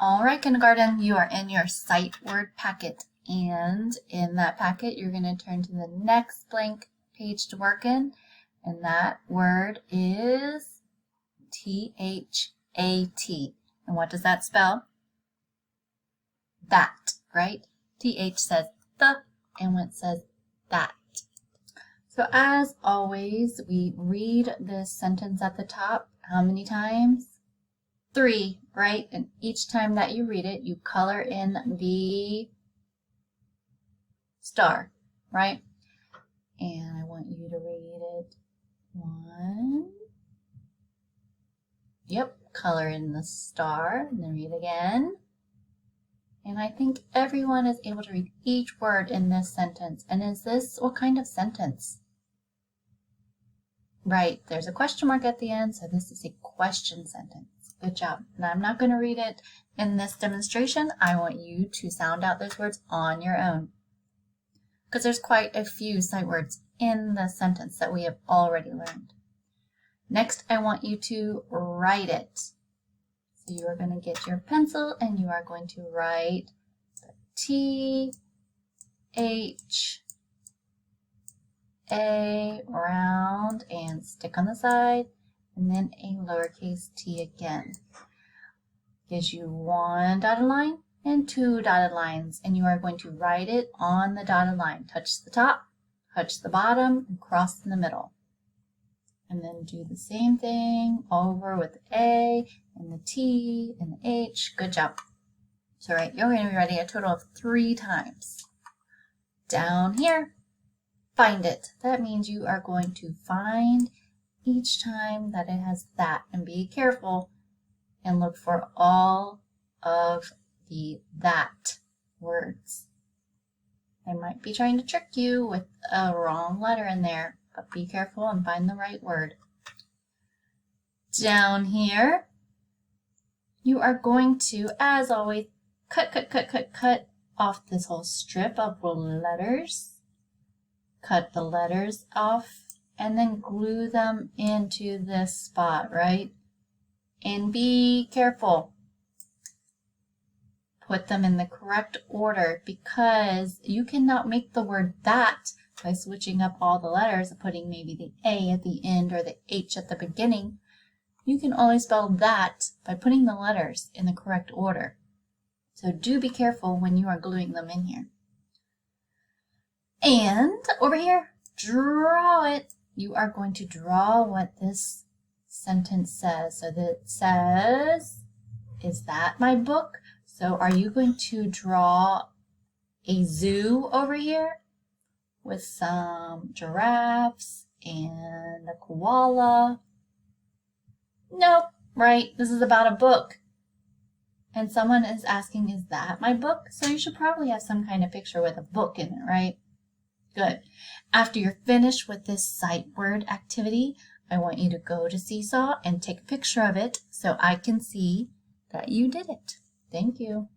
All right, kindergarten, you are in your sight word packet. And in that packet, you're going to turn to the next blank page to work in. And that word is T-H-A-T. And what does that spell? That, right? T-H says the, and what says that. So as always, we read this sentence at the top. How many times? 3, right? And each time that you read it, you color in the star, right? And I want you to read it 1. Yep, color in the star, and then read again. And I think everyone is able to read each word in this sentence. And is this, what kind of sentence? Right, there's a question mark at the end, so this is a question sentence. Good job. And I'm not going to read it in this demonstration. I want you to sound out those words on your own, because there's quite a few sight words in the sentence that we have already learned. Next, I want you to write it. So you are going to get your pencil and you are going to write the T-H-A round and stick on the side, and then a lowercase t again. Gives you 1 dotted line and 2 dotted lines, and you are going to write it on the dotted line. Touch the top, touch the bottom, and cross in the middle. And then do the same thing over with the A and the T and the H. Good job. So right, you're going to be writing a total of 3 times. Down here, find it. That means you are going to find each time that it has that, and be careful and look for all of the that words. I might be trying to trick you with a wrong letter in there, but be careful and find the right word. Down here, you are going to, as always, cut off this whole strip of letters. Cut the letters off and then glue them into this spot, right? And be careful. Put them in the correct order, because you cannot make the word that by switching up all the letters and putting maybe the A at the end or the H at the beginning. You can only spell that by putting the letters in the correct order. So do be careful when you are gluing them in here. And over here, draw it. You are going to draw what this sentence says. So that it says, is that my book? So are you going to draw a zoo over here with some giraffes and a koala? Nope, right? This is about a book. And someone is asking, is that my book? So you should probably have some kind of picture with a book in it, right? Good. After you're finished with this sight word activity, I want you to go to Seesaw and take a picture of it so I can see that you did it. Thank you.